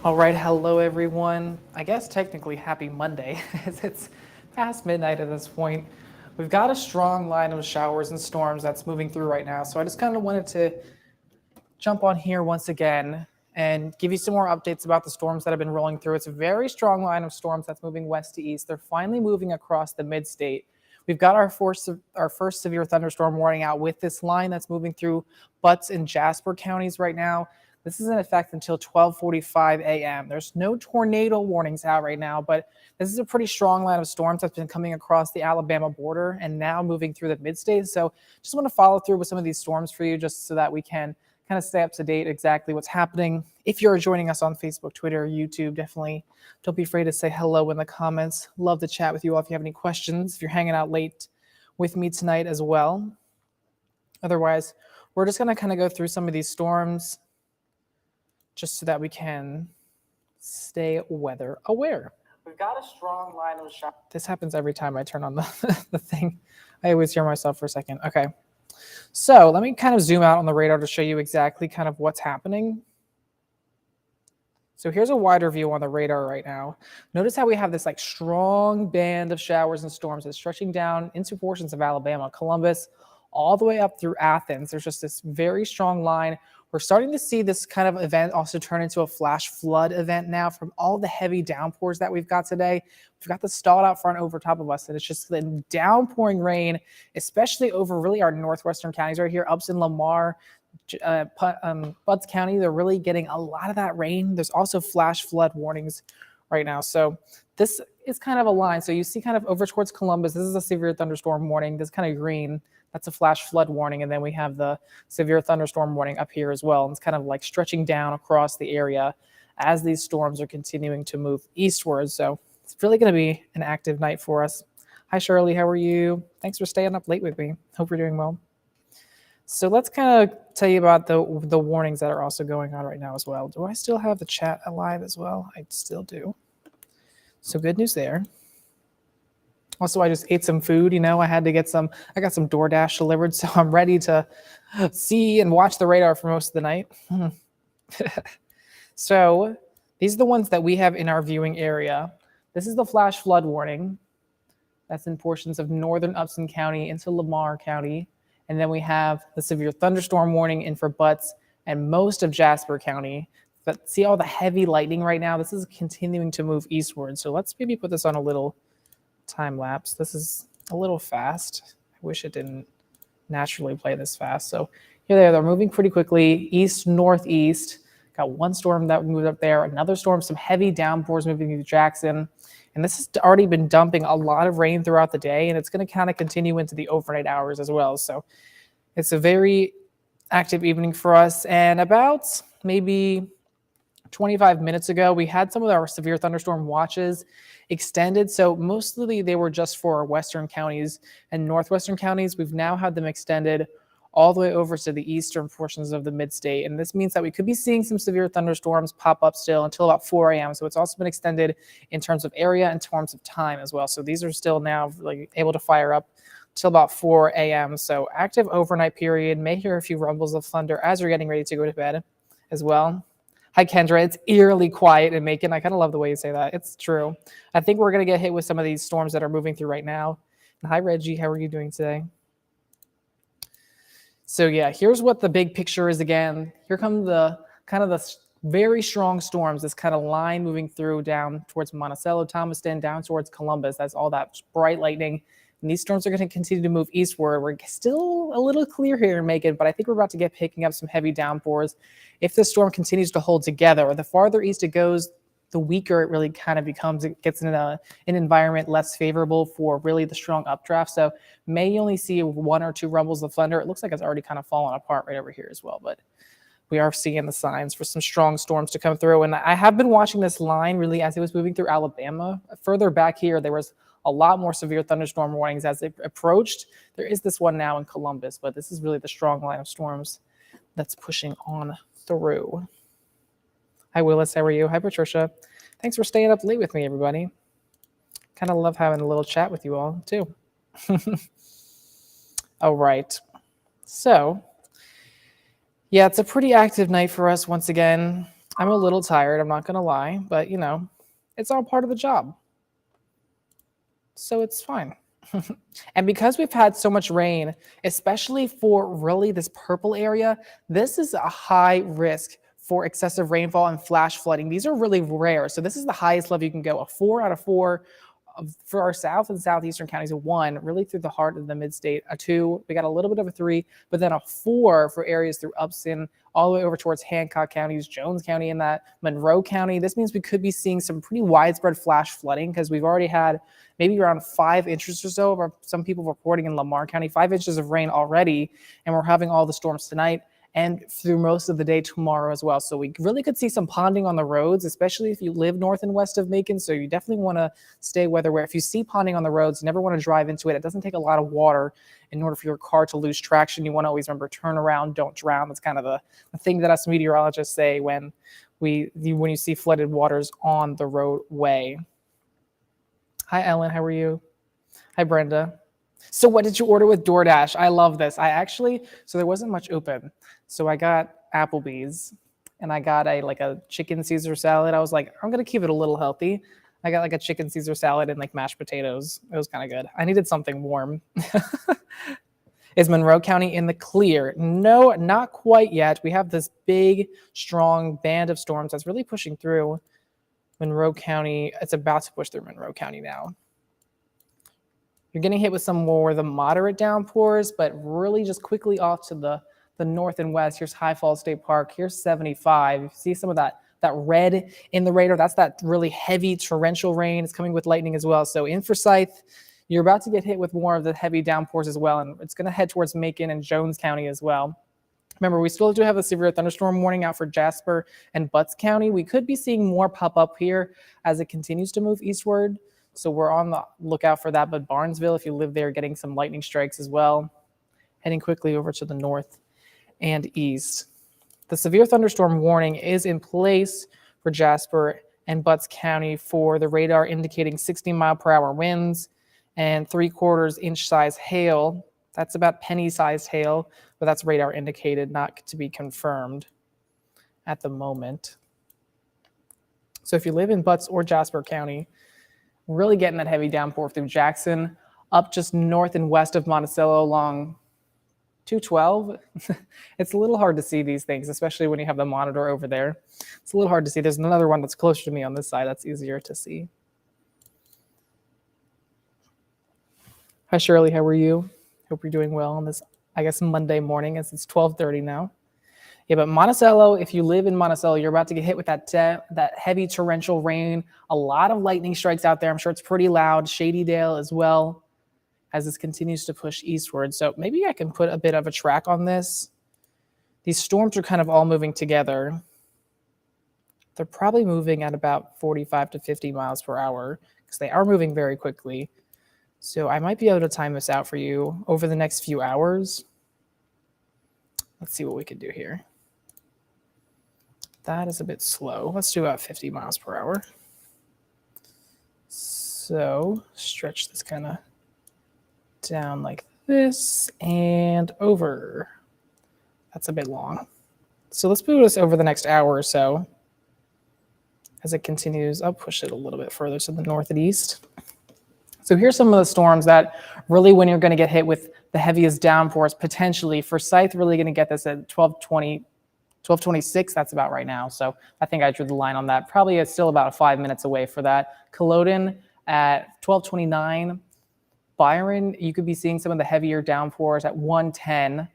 All right, hello everyone. I guess technically happy Monday, as it's past midnight at this point. We've got a strong line of showers and storms that's moving through right now, so I just kind of wanted to jump on here once again and give you some more updates about the storms that have been rolling through. It's a very strong line of storms that's moving west to east. They're finally moving across the mid-state. We've got our first severe thunderstorm warning out with this line that's moving through Butts and Jasper counties right now. This is in effect until 12:45 a.m. There's no tornado warnings out right now, but this is a pretty strong line of storms that's been coming across the Alabama border and now moving through the mid-state. So just want to follow through with some of these storms for you just so that we can kind of stay up to date exactly what's happening. If you're joining us on Facebook, Twitter, YouTube, definitely don't be afraid to say hello in the comments. Love to chat with you all if you have any questions, if you're hanging out late with me tonight as well. Otherwise, we're just going to kind of go through some of these storms just so that we can stay weather aware. We've got a strong line of showers. This happens every time I turn on the thing. I always hear myself for a second. Okay. So let me kind of zoom out on the radar to show you exactly kind of what's happening. So here's a wider view on the radar right now. Notice how we have this like strong band of showers and storms that's stretching down into portions of Alabama, Columbus, all the way up through Athens. There's just this very strong line. We're starting to see this kind of event also turn into a flash flood event now from all the heavy downpours that we've got today. We've got the stalled out front over top of us, and it's just the downpouring rain, especially over really our northwestern counties right here, Upson, Lamar, Butts County. They're really getting a lot of that rain. There's also flash flood warnings right now. So this is kind of a line. So you see kind of over towards Columbus, this is a severe thunderstorm warning. This kind of green, that's a flash flood warning. And then we have the severe thunderstorm warning up here as well. And it's kind of like stretching down across the area as these storms are continuing to move eastward. So it's really going to be an active night for us. Hi, Shirley. How are you? Thanks for staying up late with me. Hope you're doing well. So let's kind of tell you about the warnings that are also going on right now as well. Do I still have the chat alive as well? I still do. So good news there. Also, I just ate some food. I had to get some, I got some DoorDash delivered, so I'm ready to see and watch the radar for most of the night. So these are the ones that we have in our viewing area. This is the flash flood warning. That's in portions of northern Upson County into Lamar County. And then we have the severe thunderstorm warning in for Butts and most of Jasper County. But see all the heavy lightning right now? This is continuing to move eastward. So let's maybe put this on a little time lapse. This is a little fast. I wish it didn't naturally play this fast. So here they are. They're moving pretty quickly, east, northeast. Got one storm that moved up there, another storm, some heavy downpours moving through Jackson. And this has already been dumping a lot of rain throughout the day, and it's going to kind of continue into the overnight hours as well. So it's a very active evening for us. And about maybe 25 minutes ago, we had some of our severe thunderstorm watches extended. So mostly they were just for our western counties and northwestern counties. We've now had them extended all the way over to the eastern portions of the mid-state. And this means that we could be seeing some severe thunderstorms pop up still until about 4 a.m. So it's also been extended in terms of area and terms of time as well. So these are still now able to fire up till about 4 a.m. So active overnight period. May hear a few rumbles of thunder as you're getting ready to go to bed as well. Hi, Kendra. It's eerily quiet in Macon. I kind of love the way you say that. It's true. I think we're going to get hit with some of these storms that are moving through right now. And hi, Reggie. How are you doing today? So yeah, here's what the big picture is again. Here come the kind of the very strong storms, this kind of line moving through down towards Monticello, Thomaston, down towards Columbus. That's all that bright lightning. And these storms are going to continue to move eastward. We're still a little clear here in Macon, but I think we're about to get picking up some heavy downpours. If this storm continues to hold together, the farther east it goes, the weaker it really kind of becomes. It gets in an environment less favorable for really the strong updraft. So may only see 1 or 2 rumbles of thunder. It looks like it's already kind of fallen apart right over here as well, but we are seeing the signs for some strong storms to come through. And I have been watching this line really as it was moving through Alabama. Further back here, there was a lot more severe thunderstorm warnings as it approached. There is this one now in Columbus, but this is really the strong line of storms that's pushing on through. Hi, Willis. How are you? Hi, Patricia. Thanks for staying up late with me, everybody. Kind of love having a little chat with you all, too. All right. So, yeah, it's a pretty active night for us once again. I'm a little tired, I'm not going to lie, but it's all part of the job. So it's fine. And because we've had so much rain, especially for really this purple area, this is a high risk for excessive rainfall and flash flooding. These are really rare. So this is the highest level you can go, a 4 out of 4 for our south and southeastern counties, a 1 really through the heart of the mid-state, a 2, we got a little bit of a 3, but then a 4 for areas through Upson all the way over towards Hancock counties, Jones County, and that Monroe County. This means we could be seeing some pretty widespread flash flooding because we've already had maybe around 5 inches or so of some people reporting in Lamar County, 5 inches of rain already, and we're having all the storms tonight and through most of the day tomorrow as well. So we really could see some ponding on the roads, especially if you live north and west of Macon. So you definitely want to stay weather aware. If you see ponding on the roads, you never want to drive into it. It doesn't take a lot of water in order for your car to lose traction. You want to always remember, turn around, don't drown. That's kind of the thing that us meteorologists say when you see flooded waters on the roadway. Hi, Ellen. How are you? Hi, Brenda. So what did you order with DoorDash? I love this. So there wasn't much open. So I got Applebee's and I got a chicken Caesar salad. I was like, I'm going to keep it a little healthy. I got a chicken Caesar salad and mashed potatoes. It was kind of good. I needed something warm. Is Monroe County in the clear? No, not quite yet. We have this big, strong band of storms that's really pushing through Monroe County. It's about to push through Monroe County now. You're getting hit with some more of the moderate downpours, but really just quickly off to the north and west. Here's High Falls State Park. Here's 75. You see some of that red in the radar. That's that really heavy torrential rain. It's coming with lightning as well. So in Forsyth, you're about to get hit with more of the heavy downpours as well, and it's going to head towards Macon and Jones County as well. Remember, we still do have a severe thunderstorm warning out for Jasper and Butts County. We could be seeing more pop up here as it continues to move eastward. So we're on the lookout for that. But Barnesville, if you live there, getting some lightning strikes as well. Heading quickly over to the north and east. The severe thunderstorm warning is in place for Jasper and Butts County for the radar indicating 60-mile-per-hour winds and 3/4 inch size hail. That's about penny-sized hail, but that's radar indicated, not to be confirmed at the moment. So if you live in Butts or Jasper County, really getting that heavy downpour through Jackson, up just north and west of Monticello along 212. It's a little hard to see these things, especially when you have the monitor over there. It's a little hard to see. There's another one that's closer to me on this side that's easier to see. Hi, Shirley. How are you? Hope you're doing well on this, I guess, Monday morning, as it's 12:30 now. Yeah, but Monticello, if you live in Monticello, you're about to get hit with that heavy torrential rain. A lot of lightning strikes out there. I'm sure it's pretty loud. Shadydale as well, as this continues to push eastward. So maybe I can put a bit of a track on this. These storms are kind of all moving together. They're probably moving at about 45 to 50 miles per hour because they are moving very quickly. So I might be able to time this out for you over the next few hours. Let's see what we can do here. That is a bit slow. Let's do about 50 miles per hour. So stretch this kind of down like this and over. That's a bit long. So let's move this over the next hour or so. As it continues, I'll push it a little bit further to the north and east. So here's some of the storms that really, when you're going to get hit with the heaviest downpours, potentially. Forsyth really going to get this at 12:26. That's about right now. So I think I drew the line on that. Probably it's still about 5 minutes away for that. Culloden at 12:29. Byron, you could be seeing some of the heavier downpours at 1:10.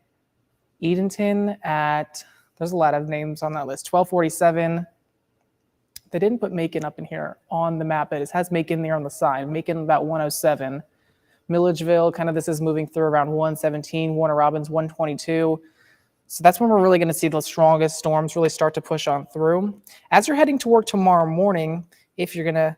Edenton at, there's a lot of names on that list, 12:47. They didn't put Macon up in here on the map, but it has Macon there on the side. Macon about 107. Milledgeville, kind of this is moving through around 117. Warner Robins, 122. So that's when we're really going to see the strongest storms really start to push on through. As you're heading to work tomorrow morning, if you're going to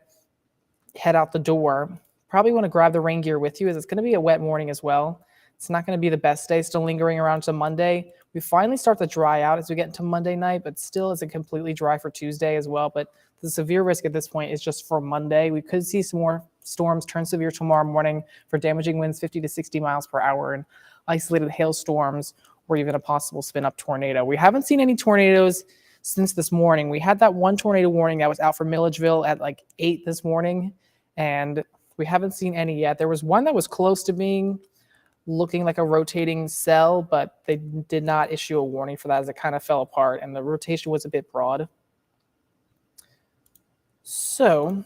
head out the door, probably want to grab the rain gear with you, as it's going to be a wet morning as well. It's not going to be the best day, still lingering around to Monday. We finally start to dry out as we get into Monday night, but still isn't completely dry for Tuesday as well. But the severe risk at this point is just for Monday. We could see some more storms turn severe tomorrow morning for damaging winds 50 to 60 miles per hour and isolated hailstorms or even a possible spin-up tornado. We haven't seen any tornadoes since this morning. We had that one tornado warning that was out for Milledgeville at like 8 this morning, and we haven't seen any yet. There was one that was close to being looking like a rotating cell, but they did not issue a warning for that as it kind of fell apart, and the rotation was a bit broad. So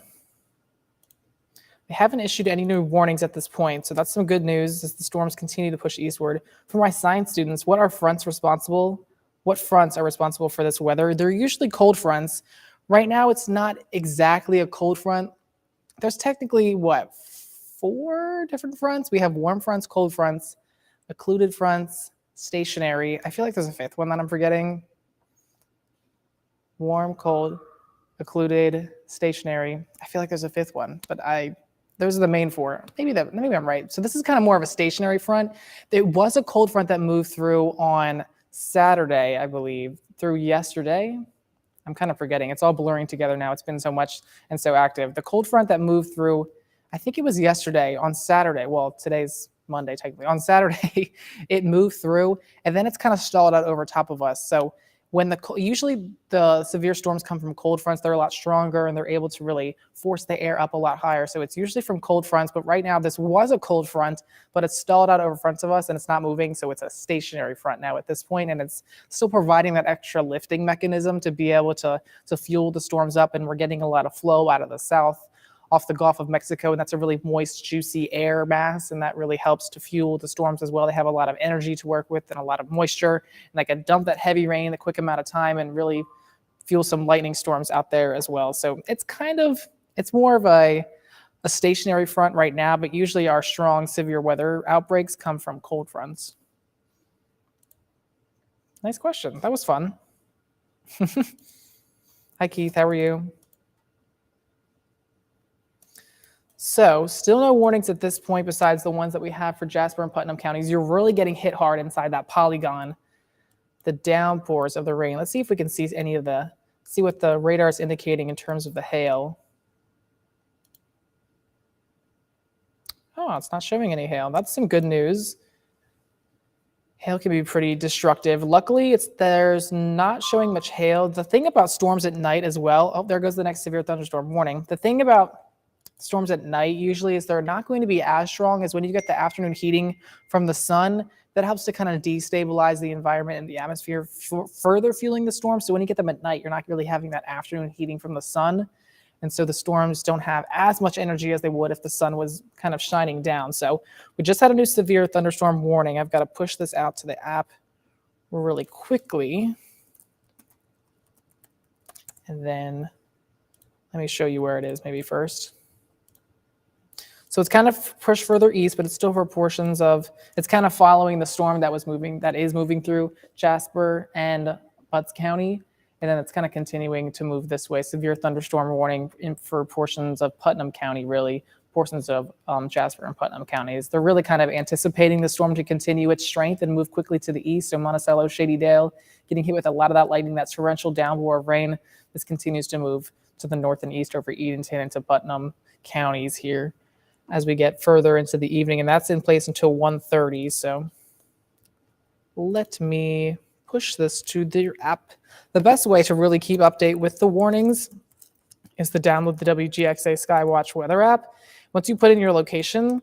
they haven't issued any new warnings at this point, so that's some good news as the storms continue to push eastward. For my science students, what fronts are responsible for this weather? They're usually cold fronts. Right now, it's not exactly a cold front. There's technically, 4 different fronts? We have warm fronts, cold fronts, occluded fronts, stationary. I feel like there's a 5th one that I'm forgetting. Warm, cold, occluded, stationary. I feel like there's a 5th one, but those are the main 4. Maybe I'm right. So this is kind of more of a stationary front. There was a cold front that moved through on Saturday, I believe, through yesterday. I'm kind of forgetting. It's all blurring together now. It's been so much and so active. The cold front that moved through, I think it was yesterday on Saturday. Well, today's Monday, technically. On Saturday, it moved through, and then it's kind of stalled out over top of us. So usually the severe storms come from cold fronts, they're a lot stronger and they're able to really force the air up a lot higher. So it's usually from cold fronts, but right now this was a cold front, but it's stalled out over front of us and it's not moving. So it's a stationary front now at this point, and it's still providing that extra lifting mechanism to be able to fuel the storms up. And we're getting a lot of flow out of the south off the Gulf of Mexico, and that's a really moist, juicy air mass, and that really helps to fuel the storms as well. They have a lot of energy to work with and a lot of moisture, and they can dump that heavy rain in a quick amount of time and really fuel some lightning storms out there as well. So it's more of a stationary front right now, but usually our strong severe weather outbreaks come from cold fronts. Nice question. That was fun. Hi, Keith. How are you? So still no warnings at this point besides the ones that we have for Jasper and Putnam counties. You're really getting hit hard inside that polygon, the downpours of the rain. Let's see if we can see see what the radar is indicating in terms of the hail. Oh, it's not showing any hail. That's some good news. Hail can be pretty destructive. Luckily, there's not showing much hail. The thing about storms at night as well, oh, there goes the next severe thunderstorm warning. The thing about storms at night usually is they're not going to be as strong as when you get the afternoon heating from the sun. That helps to kind of destabilize the environment and the atmosphere, further fueling the storm. So when you get them at night, you're not really having that afternoon heating from the sun. And so the storms don't have as much energy as they would if the sun was kind of shining down. So we just had a new severe thunderstorm warning. I've got to push this out to the app really quickly. And then let me show you where it is maybe first. So it's kind of pushed further east, but it's still for portions of, it's kind of following the storm that is moving through Jasper and Butts County. And then it's kind of continuing to move this way. Severe thunderstorm warning for portions of Putnam County, really, portions of Jasper and Putnam counties. They're really kind of anticipating the storm to continue its strength and move quickly to the east. So Monticello, Shady Dale, getting hit with a lot of that lightning, that torrential downpour of rain. This continues to move to the north and east over Edenton into Putnam counties here as we get further into the evening, and that's in place until 1:30. So let me push this to the app. The best way to really keep update with the warnings is to download the WGXA Skywatch weather app. Once you put in your location,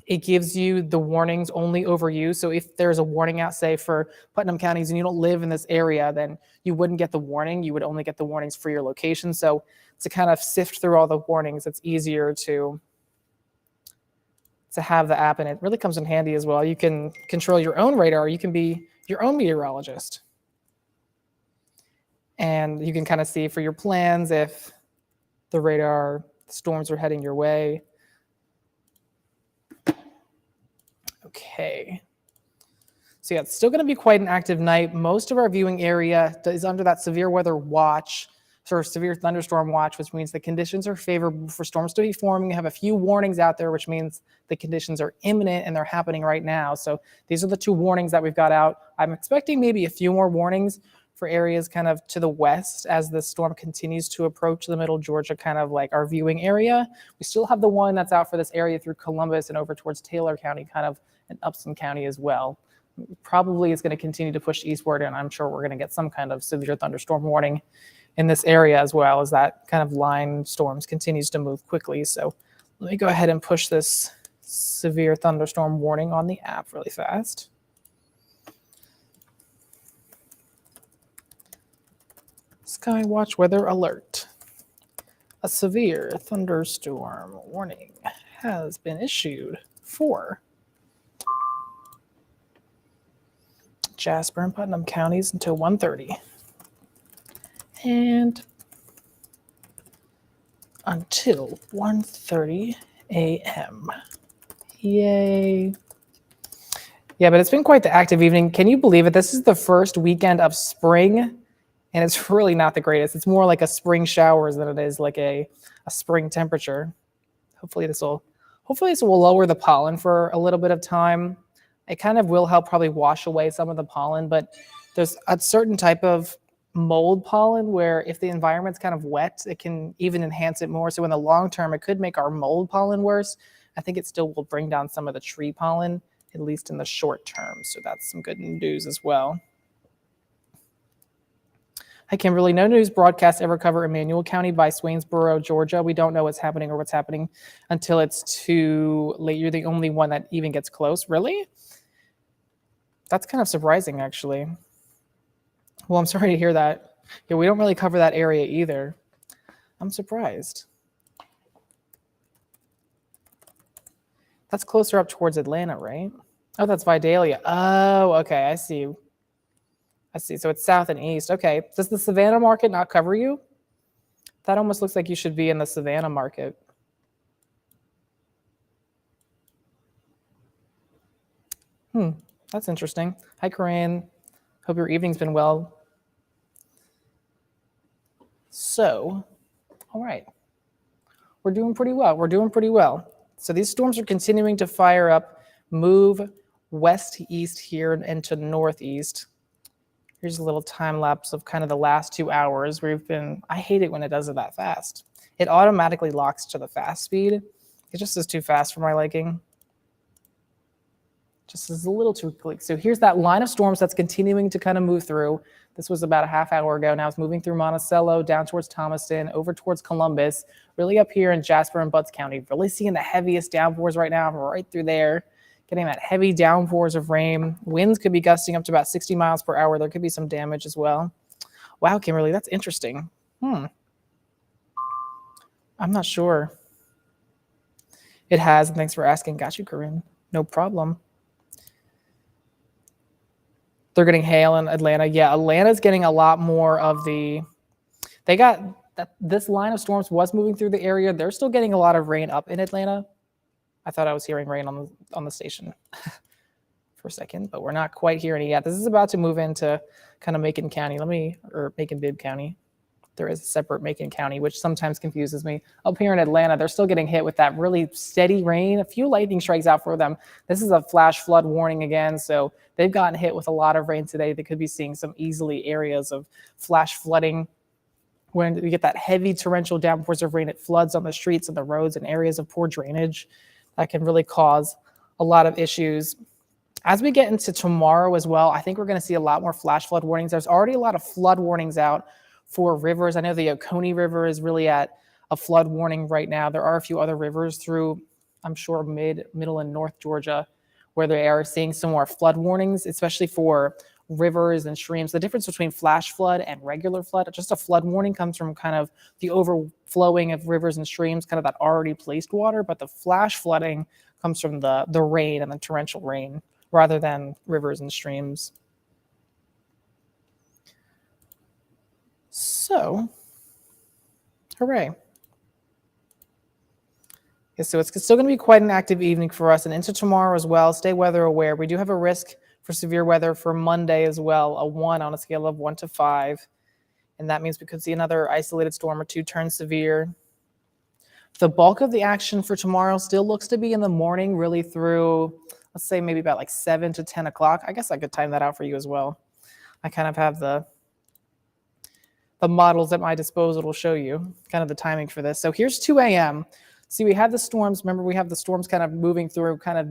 it gives you the warnings only over you. So if there's a warning out, say, for Putnam counties and you don't live in this area, then you wouldn't get the warning. You would only get the warnings for your location. So to kind of sift through all the warnings, it's easier to have the app, and it really comes in handy as well. You can control your own radar. You can be your own meteorologist. And you can kind of see for your plans if the radar storms are heading your way. Okay. So yeah, it's still going to be quite an active night. Most of our viewing area is under that severe weather watch, sort of severe thunderstorm watch, which means the conditions are favorable for storms to be forming. You have a few warnings out there, which means the conditions are imminent and they're happening right now. So these are the 2 warnings that we've got out. I'm expecting maybe a few more warnings for areas kind of to the west as the storm continues to approach the middle Georgia, kind of like our viewing area. We still have the one that's out for this area through Columbus and over towards Taylor County, kind of in Upson County as well. probably is going to continue to push eastward, and I'm sure we're going to get some kind of severe thunderstorm warning in this area as well, as that kind of line storms continues to move quickly. So let me go ahead and push this severe thunderstorm warning on the app really fast. Skywatch weather alert. A severe thunderstorm warning has been issued for Jasper and Putnam counties until 1:30. And until 1:30 a.m. Yay. Yeah, but it's been quite the active evening. Can you believe it? This is the first weekend of spring, and it's really not the greatest. It's more like a spring showers than it is like a spring temperature. Hopefully this will lower the pollen for a little bit of time. It kind of will help probably wash away some of the pollen, but there's a certain type of mold pollen where if the environment's kind of wet, it can even enhance it more. So in the long term, it could make our mold pollen worse. I think it still will bring down some of the tree pollen, at least in the short term. So that's some good news as well. Hi, Kimberly. No news broadcasts ever cover Emmanuel County by Swainsboro, Georgia. We don't know what's happening or what's happening until it's too late. You're the only one that even gets close. Really? That's kind of surprising, actually. Well, I'm sorry to hear that. Yeah, we don't really cover that area either. I'm surprised. That's closer up towards Atlanta, right? Oh, that's Vidalia. Oh, okay. I see. So it's south and east. Okay. Does the Savannah market not cover you? That almost looks like you should be in the Savannah market. That's interesting. Hi, Corinne. Hope your evening's been well. So, all right. We're doing pretty well. So these storms are continuing to fire up, move west to east here and to northeast. Here's a little time lapse of kind of the last 2 hours. I hate it when it does it that fast. It automatically locks to the fast speed. It just is too fast for my liking. Just is a little too quick. So here's that line of storms that's continuing to kind of move through. This was about a half hour ago. Now it's moving through Monticello, down towards Thomaston, over towards Columbus, really up here in Jasper and Butts County. Really seeing the heaviest downpours right now, right through there. Getting that heavy downpours of rain. Winds could be gusting up to about 60 miles per hour. There could be some damage as well. Wow, Kimberly, that's interesting. I'm not sure. It has, and thanks for asking. Got you, Corinne. No problem. They're getting hail in Atlanta. Yeah, Atlanta's getting a lot more of this line of storms was moving through the area. They're still getting a lot of rain up in Atlanta. I thought I was hearing rain on the station for a second, but we're not quite hearing it yet. This is about to move into kind of Macon County. Or Macon-Bibb County. There is a separate Macon County, which sometimes confuses me. Up here in Atlanta, they're still getting hit with that really steady rain. A few lightning strikes out for them. This is a flash flood warning again, so they've gotten hit with a lot of rain today. They could be seeing some easily areas of flash flooding. When you get that heavy torrential downpours of rain, it floods on the streets and the roads and areas of poor drainage. That can really cause a lot of issues. As we get into tomorrow as well, I think we're going to see a lot more flash flood warnings. There's already a lot of flood warnings out for rivers. I know the Oconee River is really at a flood warning right now. There are a few other rivers through, I'm sure, middle, and north Georgia where they are seeing some more flood warnings, especially for rivers and streams. The difference between flash flood and regular flood, just a flood warning comes from kind of the overflowing of rivers and streams, kind of that already placed water, but the flash flooding comes from the rain and the torrential rain rather than rivers and streams. So, hooray. Yeah, so it's still going to be quite an active evening for us and into tomorrow as well. Stay weather aware. We do have a risk for severe weather for Monday as well, a 1 on a scale of 1 to 5. And that means we could see another isolated storm or two turn severe. The bulk of the action for tomorrow still looks to be in the morning, really through, let's say maybe about like 7 to 10 o'clock. I guess I could time that out for you as well. I kind of have the models at my disposal will show you kind of the timing for this. So here's 2 a.m. See, we have the storms. Remember, we have the storms kind of moving through kind of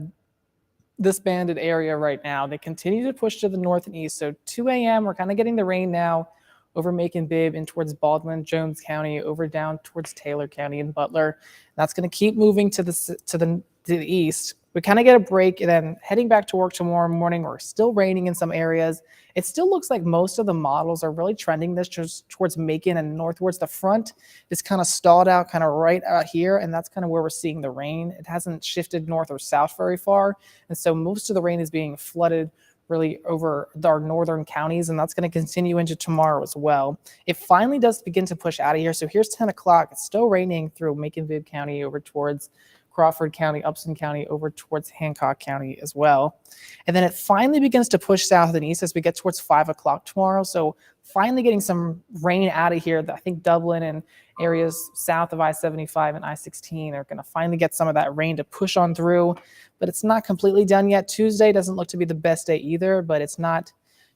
this banded area right now. They continue to push to the north and east. So 2 a.m., we're kind of getting the rain now over Macon-Bibb and towards Baldwin, Jones County, over down towards Taylor County and Butler. That's going to keep moving to the east. We kind of get a break, and then heading back to work tomorrow morning, we're still raining in some areas. It still looks like most of the models are really trending this just towards Macon and northwards. The front is kind of stalled out kind of right out here, and that's kind of where we're seeing the rain. It hasn't shifted north or south very far, and so most of the rain is being flooded really over our northern counties, and that's going to continue into tomorrow as well. It finally does begin to push out of here. So here's 10 o'clock. It's still raining through Macon-Bibb County over towards Crawford County, Upson County, over towards Hancock County as well. And then it finally begins to push south and east as we get towards 5 o'clock tomorrow. So finally getting some rain out of here. I think Dublin and areas south of I-75 and I-16 are going to finally get some of that rain to push on through. But it's not completely done yet. Tuesday doesn't look to be the best day either, but it's not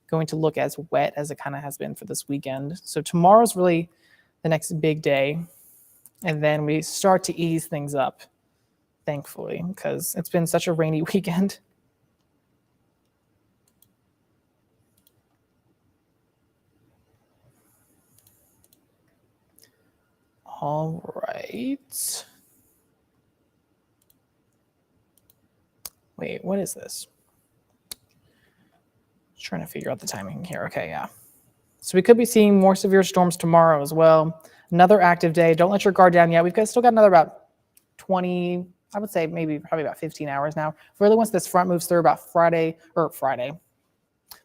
going to look as wet as it kind of has been for this weekend. So tomorrow's really the next big day. And then we start to ease things up, thankfully, because it's been such a rainy weekend. All right. Wait, what is this? Trying to figure out the timing here. Okay, yeah. So we could be seeing more severe storms tomorrow as well. Another active day. Don't let your guard down yet. We've still got another about 20, I would say probably about 15 hours now. Really, once this front moves through about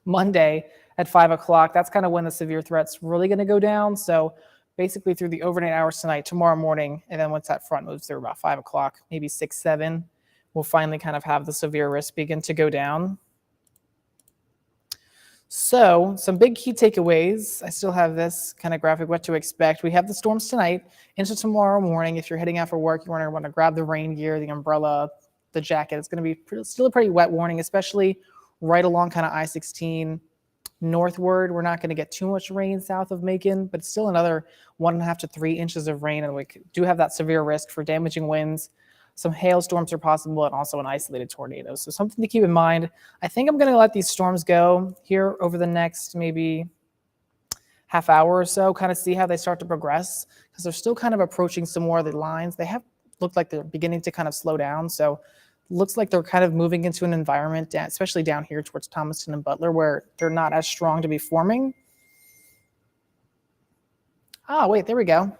Monday at 5 o'clock, that's kind of when the severe threat's really going to go down. So basically through the overnight hours tonight, tomorrow morning, and then once that front moves through about 5 o'clock, maybe 6, 7, we'll finally kind of have the severe risk begin to go down. So some big key takeaways. I still have this kind of graphic, what to expect. We have the storms tonight into tomorrow morning. If you're heading out for work, you want to grab the rain gear, the umbrella, the jacket. It's going to be still a pretty wet warning, especially right along kind of I-16 northward. We're not going to get too much rain south of Macon, but still another 1.5 to 3 inches of rain. And we do have that severe risk for damaging winds. Some hailstorms are possible, and also an isolated tornado. So something to keep in mind. I think I'm going to let these storms go here over the next maybe half hour or so, kind of see how they start to progress, because they're still kind of approaching some more of the lines. They have looked like they're beginning to kind of slow down. So looks like they're kind of moving into an environment, especially down here towards Thomaston and Butler, where they're not as strong to be forming. Ah, wait, there we go.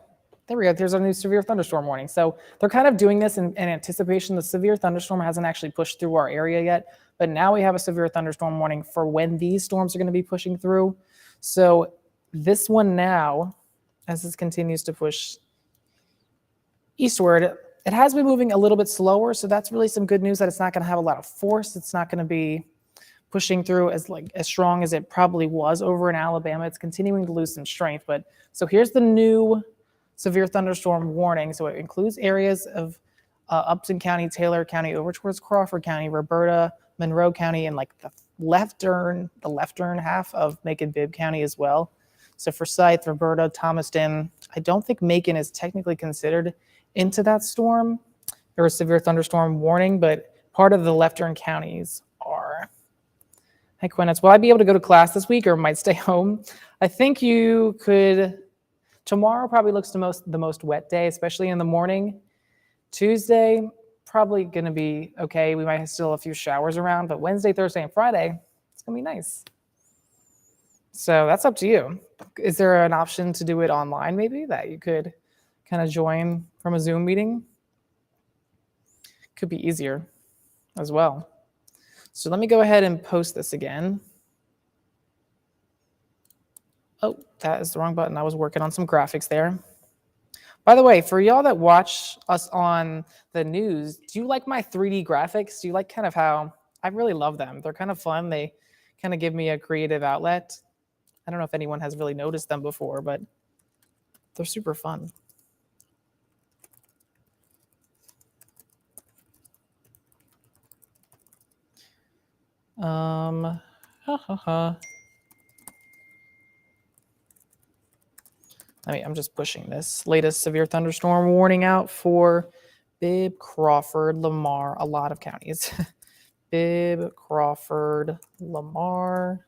There we go. There's a new severe thunderstorm warning. So they're kind of doing this in anticipation. The severe thunderstorm hasn't actually pushed through our area yet, but now we have a severe thunderstorm warning for when these storms are going to be pushing through. So this one now, as this continues to push eastward, it has been moving a little bit slower. So that's really some good news that it's not going to have a lot of force. It's not going to be pushing through as strong as it probably was over in Alabama. It's continuing to lose some strength. But so here's the new severe thunderstorm warning. So it includes areas of Upton County, Taylor County, over towards Crawford County, Roberta, Monroe County, and like the leftern half of Macon-Bibb County as well. So Forsyth, Roberta, Thomaston, I don't think Macon is technically considered into that storm. There was severe thunderstorm warning, but part of the leftern counties are. Hi, Quinnis. Will I be able to go to class this week or might stay home? I think you could. Tomorrow probably looks the most wet day, especially in the morning. Tuesday, probably going to be okay. We might have still a few showers around, but Wednesday, Thursday, and Friday, it's going to be nice. So that's up to you. Is there an option to do it online maybe that you could kind of join from a Zoom meeting? Could be easier as well. So let me go ahead and post this again. Oh, that is the wrong button. I was working on some graphics there. By the way, for y'all that watch us on the news, do you like my 3D graphics? Do you like kind of how I really love them? They're kind of fun. They kind of give me a creative outlet. I don't know if anyone has really noticed them before, but they're super fun. I'm just pushing this latest severe thunderstorm warning out for Bibb, Crawford, Lamar, a lot of counties. Bibb, Crawford, Lamar,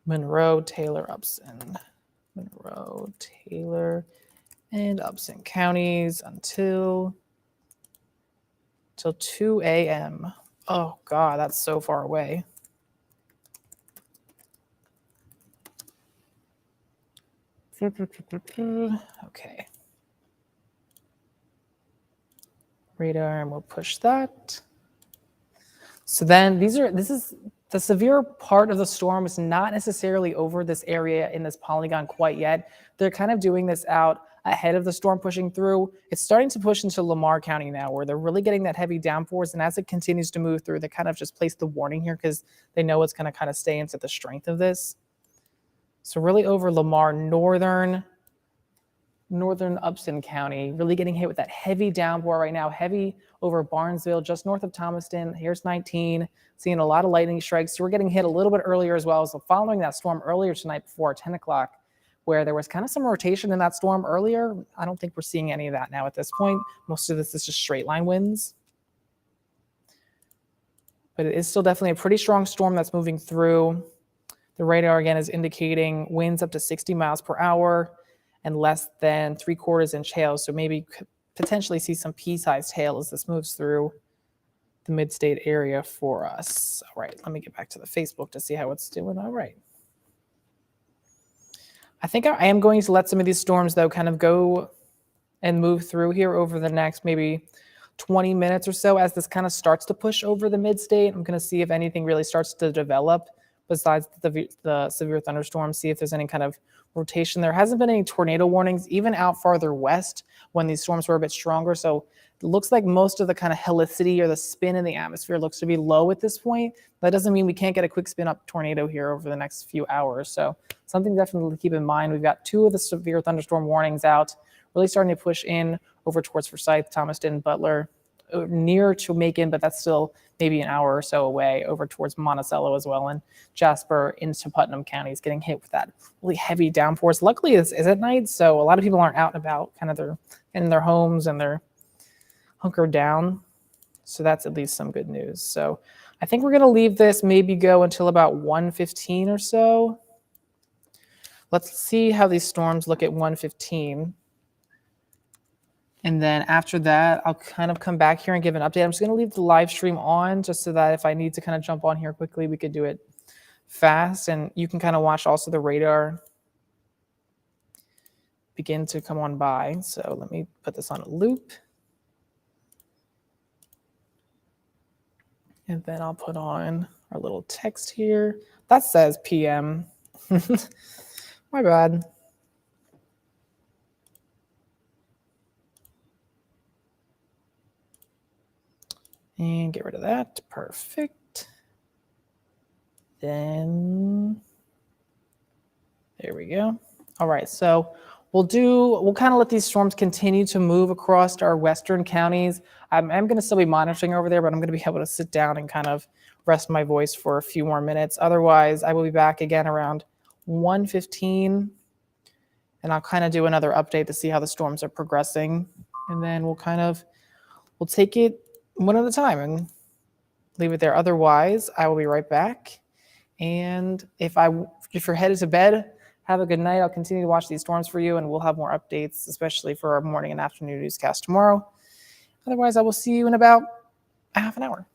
Monroe, Taylor, Upson. Monroe, Taylor, and Upson counties until 2 a.m. Oh God, that's so far away. Okay. Radar, and we'll push that. So then this is the severe part of the storm is not necessarily over this area in this polygon quite yet. They're kind of doing this out ahead of the storm pushing through. It's starting to push into Lamar County now, where they're really getting that heavy downpours. And as it continues to move through, they kind of just place the warning here because they know it's going to kind of stay into the strength of this. So really over Lamar, northern Upson County, really getting hit with that heavy downpour right now, heavy over Barnesville, just north of Thomaston. Here's 19, seeing a lot of lightning strikes. So we're getting hit a little bit earlier as well. So following that storm earlier tonight before 10 o'clock, where there was kind of some rotation in that storm earlier, I don't think we're seeing any of that now at this point. Most of this is just straight line winds. But it is still definitely a pretty strong storm that's moving through. The radar, again, is indicating winds up to 60 miles per hour and less than 3/4 inch hail. So maybe could potentially see some pea-sized hail as this moves through the mid-state area for us. All right, let me get back to the Facebook to see how it's doing. All right. I think I am going to let some of these storms, though, kind of go and move through here over the next maybe 20 minutes or so as this kind of starts to push over the mid-state. I'm going to see if anything really starts to develop besides the severe thunderstorms, see if there's any kind of rotation. There hasn't been any tornado warnings, even out farther west when these storms were a bit stronger. So it looks like most of the kind of helicity or the spin in the atmosphere looks to be low at this point. That doesn't mean we can't get a quick spin up tornado here over the next few hours. So something definitely to keep in mind. We've got 2 of the severe thunderstorm warnings out, really starting to push in over towards Forsyth, Thomaston, Butler, near to Macon, but that's still maybe an hour or so away over towards Monticello as well, and Jasper into Putnam counties getting hit with that really heavy downpours. Luckily, this is at night, so a lot of people aren't out and about, kind of they're in their homes and they're hunkered down. So that's at least some good news. So I think we're going to leave this maybe go until about 1:15 or so. Let's see how these storms look at 1:15. And then after that, I'll kind of come back here and give an update. I'm just going to leave the live stream on just so that if I need to kind of jump on here quickly, we could do it fast. And you can kind of watch also the radar begin to come on by. So let me put this on a loop. And then I'll put on our little text here. That says PM. My bad. And get rid of that. Perfect. Then there we go. All right, so we'll kind of let these storms continue to move across our western counties. I'm going to still be monitoring over there, but I'm going to be able to sit down and kind of rest my voice for a few more minutes. Otherwise, I will be back again around 1:15, and I'll kind of do another update to see how the storms are progressing, and then we'll take it one at a time and leave it there. Otherwise, I will be right back. And if you're headed to bed, have a good night. I'll continue to watch these storms for you, and we'll have more updates, especially for our morning and afternoon newscast tomorrow. Otherwise, I will see you in about a half an hour.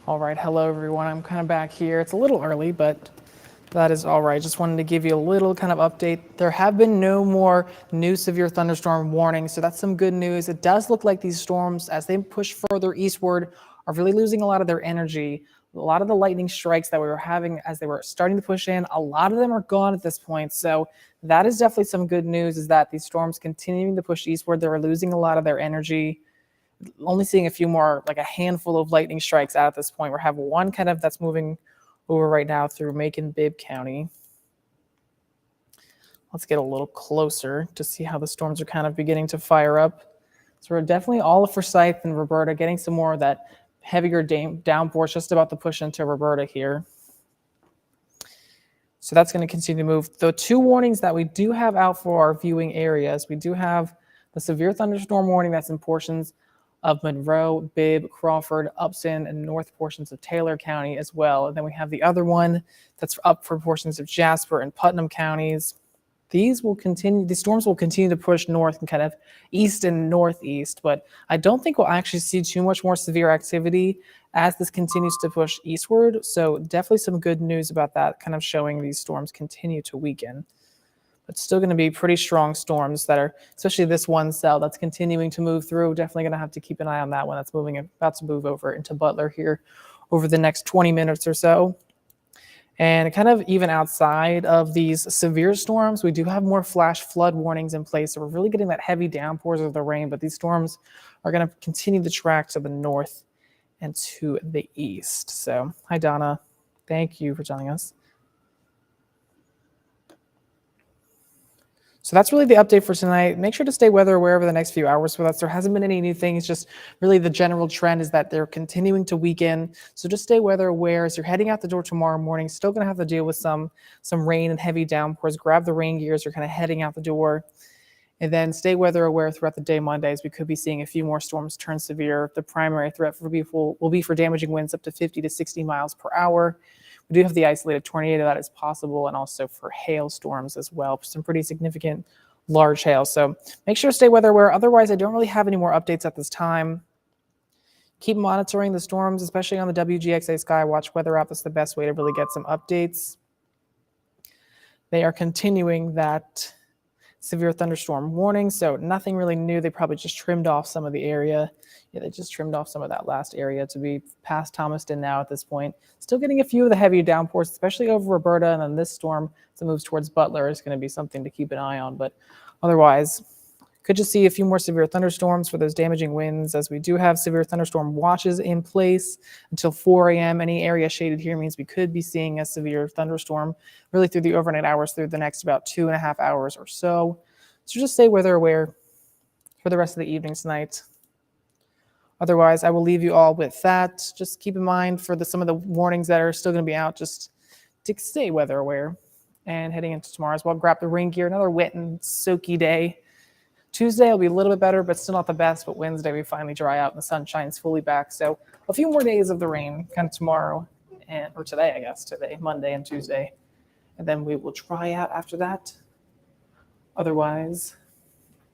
All right, hello everyone. I'm kind of back here. It's a little early, but that is all right. Just wanted to give you a little kind of update. There have been no more new severe thunderstorm warnings, so that's some good news. It does look like these storms, as they push further eastward, are really losing a lot of their energy. A lot of the lightning strikes that we were having as they were starting to push in, a lot of them are gone at this point. So that is definitely some good news, is that these storms continuing to push eastward, they're losing a lot of their energy. Only seeing a few more, like a handful of lightning strikes out at this point. We have one kind of that's moving over right now through Macon-Bibb County. Let's get a little closer to see how the storms are kind of beginning to fire up. So we're definitely all of Forsyth and Roberta getting some more of that heavier downpour, just about to push into Roberta here. So that's going to continue to move. The two warnings that we do have out for our viewing areas, we do have the severe thunderstorm warning that's in portions of Monroe, Bibb, Crawford, Upson, and north portions of Taylor County as well. And then we have the other one that's up for portions of Jasper and Putnam counties. These storms will continue to push north and kind of east and northeast, but I don't think we'll actually see too much more severe activity as this continues to push eastward. So definitely some good news about that, kind of showing these storms continue to weaken. But still going to be pretty strong storms that are, especially this one cell that's continuing to move through. Definitely going to have to keep an eye on that one that's about to move over into Butler here over the next 20 minutes or so. And kind of even outside of these severe storms, we do have more flash flood warnings in place. So we're really getting that heavy downpours of the rain, but these storms are going to continue to track to the north and to the east. So, hi, Donna. Thank you for joining us. So that's really the update for tonight. Make sure to stay weather aware over the next few hours with us. There hasn't been any new things, just really the general trend is that they're continuing to weaken. So just stay weather aware as you're heading out the door tomorrow morning. Still going to have to deal with some rain and heavy downpours. Grab the rain gear as you're kind of heading out the door. And then stay weather aware throughout the day Mondays. We could be seeing a few more storms turn severe. The primary threat will be for damaging winds up to 50 to 60 miles per hour. We do have the isolated tornado that is possible, and also for hailstorms as well. Some pretty significant large hail. So make sure to stay weather aware. Otherwise, I don't really have any more updates at this time. Keep monitoring the storms, especially on the WGXA Skywatch weather app. That's the best way to really get some updates. They are continuing that severe thunderstorm warning, so nothing really new. They probably just trimmed off some of the area. Yeah, they just trimmed off some of that last area to be past Thomaston now at this point. Still getting a few of the heavy downpours, especially over Roberta, and then this storm as it moves towards Butler is going to be something to keep an eye on. But otherwise, could just see a few more severe thunderstorms for those damaging winds, as we do have severe thunderstorm watches in place until 4 a.m. Any area shaded here means we could be seeing a severe thunderstorm really through the overnight hours, through the next about 2.5 hours or so. So just stay weather aware for the rest of the evening tonight. Otherwise, I will leave you all with that. Just keep in mind for some of the warnings that are still going to be out, just to stay weather aware. And heading into tomorrow as well, grab the rain gear. Another wet and soaky day. Tuesday will be a little bit better, but still not the best. But Wednesday, we finally dry out and the sun shines fully back. So a few more days of the rain kind of tomorrow, or today, I guess, Monday and Tuesday. And then we will dry out after that. Otherwise,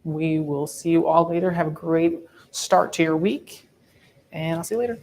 we will see you all later. Have a great start to your week, and I'll see you later.